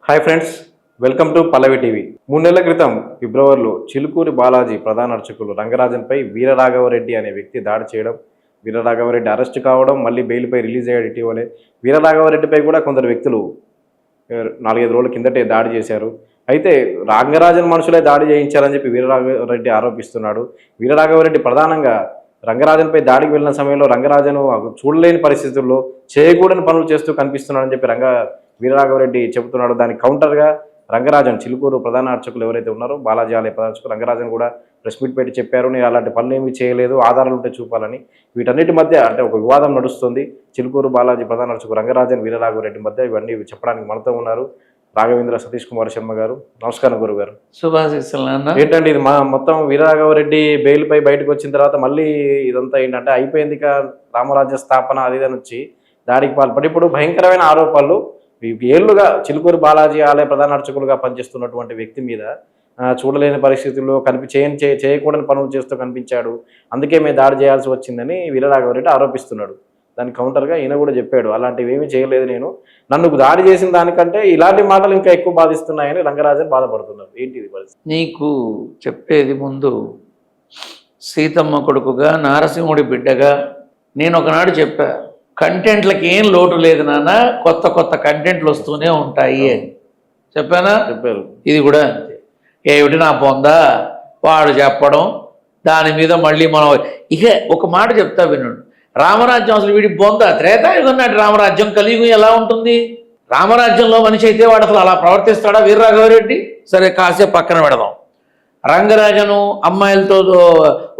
Hi friends, welcome to Pallavi TV. 3 నెలల క్రితం ఫిబ్రవరిలో చిలుకూరి బాలాజీ ప్రధాన అర్చకులు రంగరాజన్పై వీరరాఘవరెడ్డి అనే వ్యక్తి దాడి చేయడం, వీరరాఘవరెడ్డి అరెస్ట్ కావడం, మళ్ళీ బెయిల్పై రిలీజ్ అయ్యాడు ఇటీవలే. వీరరాఘవరెడ్డిపై కూడా కొందరు వ్యక్తులు 4-5 రోజుల కిందటే దాడి చేశారు. అయితే రంగరాజన్ మనుషులే దాడి చేయించారని చెప్పి వీరరాఘవరెడ్డి ఆరోపిస్తున్నాడు. వీరరాఘవరెడ్డి ప్రధానంగా రంగరాజన్పై దాడికి వెళ్ళిన సమయంలో రంగరాజను చూడలేని పరిస్థితుల్లో చేయకూడని పనులు చేస్తూ కనిపిస్తున్నాడని చెప్పి వీరరాఘవరెడ్డి చెబుతున్నాడు. దానికి కౌంటర్గా రంగరాజన్, చిలుకూరు ప్రధాన అర్చకులు ఎవరైతే ఉన్నారో బాలాజీ ఆలయ ప్రధాన అర్చకులు రంగరాజన్ కూడా ప్రెస్ మీట్ పెట్టి చెప్పారు, నేను అలాంటి పనులు ఏమీ చేయలేదు, ఆధారాలు ఉంటే చూపాలని. వీటన్నిటి మధ్య ఒక వివాదం నడుస్తుంది. చిలుకూరు బాలాజీ ప్రధాన అర్చకులు రంగరాజన్, వీరరాఘవరెడ్డి మధ్య ఇవన్నీ చెప్పడానికి మనతో ఉన్నారు రాఘవేంద్ర సతీష్ కుమార్ శర్మ గారు. నమస్కారం గురుగారు. శుభాశీస్సులు. ఏంటండి ఇది మొత్తం వీరరాఘవరెడ్డి బెయిల్పై బయటకు వచ్చిన తర్వాత మళ్ళీ ఇదంతా ఏంటంటే అయిపోయింది ఇక రామరాజ్య స్థాపన అది ఇదని వచ్చి దాడికి పాల్పడి ఇప్పుడు భయంకరమైన ఆరోపణలు. ఏళ్లుగా చిలుకూరు బాలాజీ ఆలయ ప్రధాన అర్చకులుగా పనిచేస్తున్నటువంటి వ్యక్తి మీద చూడలేని పరిస్థితుల్లో చేయకూడని పనులు చేస్తూ కనిపించాడు, అందుకే మేము దాడి చేయాల్సి వచ్చిందని వీరరాఘవరెడ్డి ఆరోపిస్తున్నాడు. దానికి కౌంటర్గా ఈయన కూడా చెప్పాడు, అలాంటివి ఏమీ చేయలేదు, నేను నన్ను దాడి చేసిన దానికంటే ఇలాంటి మాటలు ఇంకా ఎక్కువ బాధిస్తున్నాయని రంగరాజన్ బాధపడుతున్నారు. ఏంటిది పరిస్థితి? నీకు చెప్పేది ముందు, సీతమ్మ కొడుకుగా నారసింహుడి బిడ్డగా నేను ఒకనాడు చెప్పా, కంటెంట్లకి ఏం లోటు లేదు నాన్న, కొత్త కొత్త కంటెంట్లు వస్తూనే ఉంటాయి అని చెప్పానా? చెప్పారు. ఇది కూడా అంతే. ఏమిటి నా పొందా వాడు చెప్పడం, దాని మీద మళ్ళీ మనం ఇక ఒక మాట చెప్తా వినండి. రామరాజ్యం అసలు వీడి బొంద త్రేతాయుగం నాటి రామరాజ్యం, కలియుగం ఎలా ఉంటుంది? రామరాజ్యంలో మనిషి అయితే వాడు అసలు అలా ప్రవర్తిస్తాడా వీరరాఘవరెడ్డి? సరే కాసేపు పక్కన పెడదాం. రంగరాజను అమ్మాయిలతో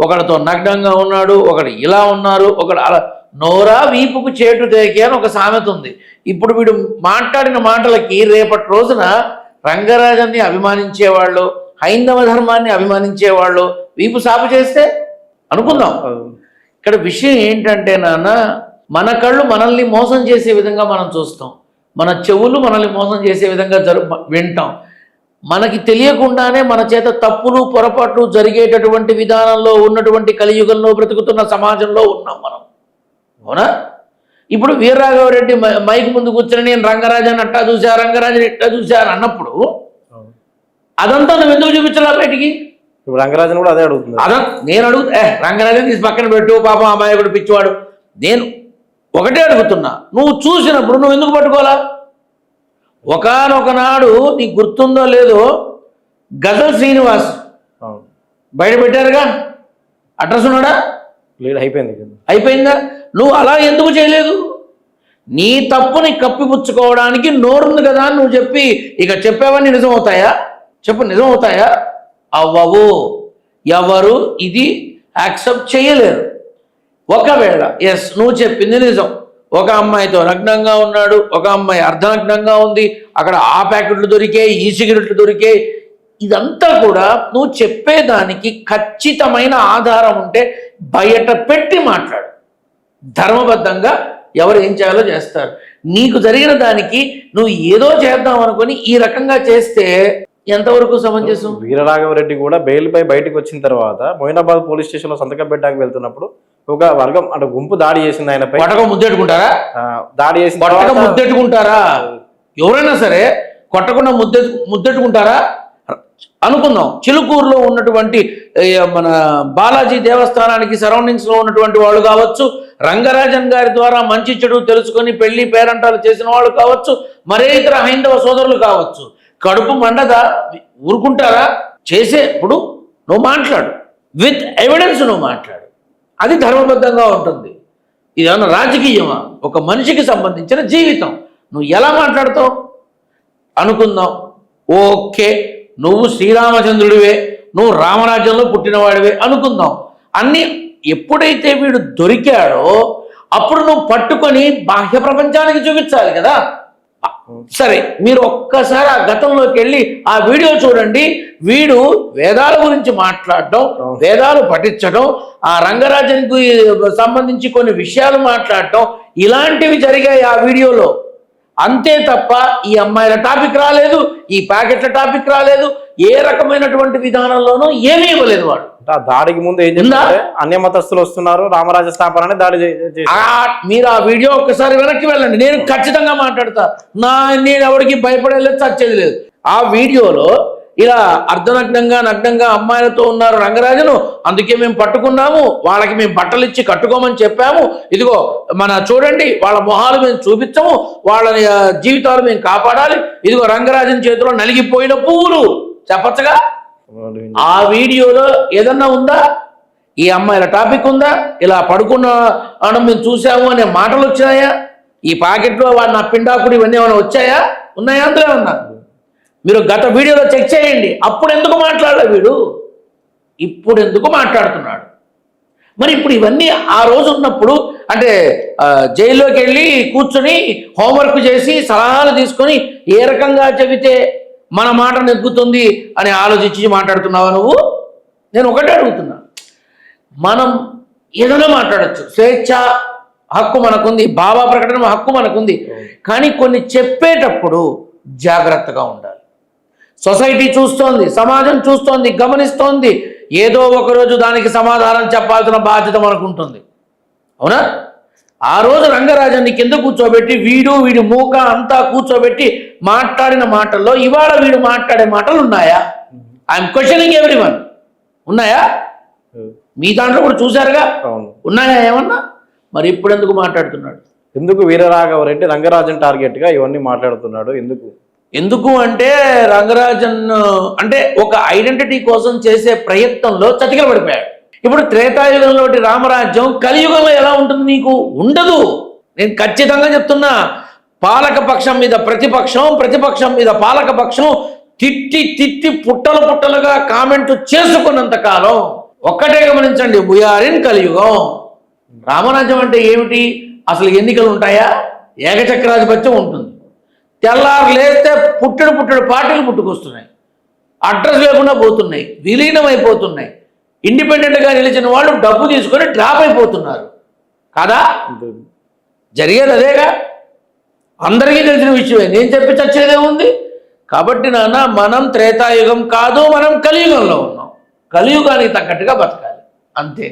ఒకడితో నగ్నంగా ఉన్నాడు, ఒకడు ఇలా ఉన్నారు, ఒకడు అలా, నోరా వీపుకు చేటు తేకే అని ఒక సామెత ఉంది. ఇప్పుడు వీడు మాట్లాడిన మాటలకి రేపటి రోజున రంగరాజన్ని అభిమానించేవాళ్ళు, హైందవ ధర్మాన్ని అభిమానించేవాళ్ళు వీపు సాపు చేస్తే అనుకుందాం. ఇక్కడ విషయం ఏంటంటే నాన్న, మన కళ్ళు మనల్ని మోసం చేసే విధంగా మనం చూస్తాం, మన చెవులు మనల్ని మోసం చేసే విధంగా వింటాం. మనకి తెలియకుండానే మన చేత తప్పులు పొరపాట్లు జరిగేటటువంటి విధానంలో ఉన్నటువంటి కలియుగంలో బ్రతుకుతున్న సమాజంలో ఉన్నాం మనం, అవునా? ఇప్పుడు వీరరాఘవరెడ్డి మైక్ ముందు కూర్చొని నేను రంగరాజన్ అట్టా చూసా, రంగరాజన్ ఇట్టా చూశాను అన్నప్పుడు అదంతా నువ్వు ఎందుకు చూపించాలా బయటికి? ఇప్పుడు రంగరాజన్ కూడా అదే అడుగుతుంది. నేను అడుగుతా, రంగరాజన్ తీసి పక్కన పెట్టు, పాపం అమాయకుడు పిచ్చివాడు. నేను ఒకటే అడుగుతున్నా, నువ్వు చూసినప్పుడు నువ్వు ఎందుకు పట్టుకోవాలా? ఒకనొకనాడు నీకు గుర్తుందో లేదో, గజల్ శ్రీనివాస్ బయట పెట్టారుగా, అడ్రస్ ఉన్నాడా? అయిపోయిందా? నువ్వు అలా ఎందుకు చేయలేదు? నీ తప్పుని కప్పిపుచ్చుకోవడానికి నోరుంది కదా నువ్వు చెప్పి, ఇక చెప్పేవన్నీ నిజం అవుతాయా? చెప్పు, నిజం అవుతాయా? అవ్వవు. ఎవరు ఇది యాక్సెప్ట్ చేయలేరు. ఒకవేళ ఎస్ నువ్వు చెప్పింది నిజం, ఒక అమ్మాయితో నగ్నంగా ఉన్నాడు, ఒక అమ్మాయి అర్ధనగ్నంగా ఉంది, అక్కడ ఆ ప్యాకెట్లు దొరికాయి, ఈ సిగరెట్లు దొరికాయి, ఇదంతా కూడా నువ్వు చెప్పేదానికి ఖచ్చితమైన ఆధారం ఉంటే బయట పెట్టి మాట్లాడు. ధర్మబద్ధంగా ఎవరు ఏం చేయాలో చేస్తారు. నీకు జరిగిన దానికి నువ్వు ఏదో చేద్దాం అనుకుని ఈ రకంగా చేస్తే ఎంతవరకు సమంజసం? వీరరాఘవరెడ్డి కూడా బెయిల్పై బయటకు వచ్చిన తర్వాత మొయినాబాద్ పోలీస్ స్టేషన్లో సంతకం పెట్టడానికి వెళ్తున్నప్పుడు ఒక వర్గం అంటే గుంపు దాడి చేసింది ఆయనపై. ముద్దెట్టుకుంటారా? దాడి చేసిన ముద్దెట్టుకుంటారా? ఎవరైనా సరే కొట్టకుండా ముద్దెట్టుకుంటారా? అనుకుందాం, చిలుకూరులో ఉన్నటువంటి మన బాలాజీ దేవస్థానానికి సరౌండింగ్స్లో ఉన్నటువంటి వాళ్ళు కావచ్చు, రంగరాజన్ గారి ద్వారా మంచి చెడు తెలుసుకొని పెళ్లి పేరంటాలు చేసిన వాళ్ళు కావచ్చు, మరే ఇతర హైందవ సోదరులు కావచ్చు, కడుపు మండదా? ఊరుకుంటారా? చేసేప్పుడు నువ్వు మాట్లాడు, విత్ ఎవిడెన్స్ నువ్వు మాట్లాడు, అది ధర్మబద్ధంగా ఉంటుంది. ఇదేమన్నా రాజకీయమా? ఒక మనిషికి సంబంధించిన జీవితం, నువ్వు ఎలా మాట్లాడతావు? అనుకుందాం, ఓకే నువ్వు శ్రీరామచంద్రుడివే, నువ్వు రామరాజ్యంలో పుట్టినవాడివే అనుకుందాం. అన్నీ ఎప్పుడైతే వీడు దొరికాడో అప్పుడు నువ్వు పట్టుకొని బాహ్య ప్రపంచానికి చూపించాలి కదా. సరే, మీరు ఒక్కసారి ఆ గతంలోకి వెళ్ళి ఆ వీడియో చూడండి. వీడు వేదాల గురించి మాట్లాడటం, వేదాలు పఠించడం, ఆ రంగరాజన్కి సంబంధించి కొన్ని విషయాలు మాట్లాడటం, ఇలాంటివి జరిగాయి ఆ వీడియోలో. అంతే తప్ప ఈ అమ్మాయిల టాపిక్ రాలేదు, ఈ ప్యాకెట్ల టాపిక్ రాలేదు, ఏ రకమైనటువంటి విధానంలోనూ ఏమీ ఇవ్వలేదు వాడు. ఆ దాడికి ముందు ఏం చేస్తారంటే అన్య మతస్థులు వస్తున్నారు, రామరాజ్య స్థాపన దాడి మీరు ఆ వీడియో ఒక్కసారి వెనక్కి వెళ్ళండి, నేను ఖచ్చితంగా మాట్లాడతా. నేను ఎవరికి భయపడేలేదు, చచ్చేది లేదు. ఆ వీడియోలో ఇలా నగ్నంగా అమ్మాయిలతో ఉన్నారు రంగరాజును, అందుకే మేము పట్టుకున్నాము, వాళ్ళకి మేము బట్టలు ఇచ్చి కట్టుకోమని చెప్పాము, ఇదిగో చూడండి వాళ్ళ మొహాలు మేము చూపించము, వాళ్ళ జీవితాలు మేము కాపాడాలి, ఇదిగో రంగరాజన్ చేతిలో నలిగిపోయిన పువ్వులు చెప్పచ్చుగా. ఆ వీడియోలో ఏదన్నా ఉందా? ఈ అమ్మాయిల టాపిక్ ఉందా? ఇలా పడుకున్నాను మేము చూసాము అనే మాటలు వచ్చాయా? ఈ పాకెట్లో వాడు నా పిండాకుడు ఇవన్నీ ఏమైనా వచ్చాయా? ఉన్నాయా? అందులో ఉన్నా. మీరు గత వీడియోలో చెక్ చేయండి. అప్పుడు ఎందుకు మాట్లాడలే వీడు, ఇప్పుడు ఎందుకు మాట్లాడుతున్నాడు? మరి ఇప్పుడు ఇవన్నీ ఆ రోజు ఉన్నప్పుడు అంటే జైల్లోకి వెళ్ళి కూర్చొని హోంవర్క్ చేసి సలహాలు తీసుకొని ఏ రకంగా చెబితే మన మాట నెగ్గుతుంది అని ఆలోచించి మాట్లాడుతున్నావా నువ్వు? నేను ఒకటే అడుగుతున్నా. మనం ఏదైనా మాట్లాడచ్చు, స్వేచ్ఛ హక్కు మనకుంది, భావ ప్రకటన హక్కు మనకుంది, కానీ కొన్ని చెప్పేటప్పుడు జాగ్రత్తగా ఉండాలి. సొసైటీ చూస్తోంది, సమాజం చూస్తోంది, గమనిస్తోంది. ఏదో ఒకరోజు దానికి సమాధానం చెప్పాల్సిన బాధ్యత మనకు ఉంటుంది, అవునా? ఆ రోజు రంగరాజన్ని కింద కూర్చోబెట్టి వీడి మూక అంతా కూర్చోబెట్టి మాట్లాడిన మాటల్లో ఇవాళ వీడు మాట్లాడే మాటలు ఉన్నాయా? I'm questioning everyone. ఉన్నాయా? మీ దాంట్లో కూడా చూశారుగా, ఉన్నాయా ఏమన్నా? మరి ఇప్పుడు ఎందుకు మాట్లాడుతున్నాడు? ఎందుకు వీరరాఘవరెడ్డి రంగరాజన్ టార్గెట్గా ఇవన్నీ మాట్లాడుతున్నాడు? ఎందుకు అంటే రంగరాజన్ అంటే ఒక ఐడెంటిటీ కోసం చేసే ప్రయత్నంలో చతికిల పడిపోయాడు. ఇప్పుడు త్రేతాయుగంలోటి రామరాజ్యం కలియుగంలో ఎలా ఉంటుంది? నీకు ఉండదు. నేను ఖచ్చితంగా చెప్తున్నా. పాలక పక్షం మీద ప్రతిపక్షం, ప్రతిపక్షం మీద పాలక పక్షం తిట్టి పుట్టలుగా కామెంట్ చేసుకున్నంత కాలం ఒక్కటే గమనించండి, వీఆర్ ఇన్ కలియుగం. రామరాజ్యం అంటే ఏమిటి? అసలు ఎన్నికలు ఉంటాయా? ఏకచక్రాధిపత్యం ఉంటుంది. తెల్లారు లేస్తే పుట్టెడు పార్టీలు పుట్టుకొస్తున్నాయి, అడ్రస్ లేకుండా పోతున్నాయి, విలీనం అయిపోతున్నాయి. ఇండిపెండెంట్గా నిలిచిన వాళ్ళు డబ్బు తీసుకొని డ్రాప్ అయిపోతున్నారు కదా? జరిగేది అదేగా, అందరికీ తెలిసిన విషయమే. నేను చెప్పి చచ్చేదేముంది? కాబట్టి నాన్న, మనం త్రేతాయుగం కాదు, మనం కలియుగంలో ఉన్నాం. కలియుగానికి తగ్గట్టుగా బతకాలి, అంతే.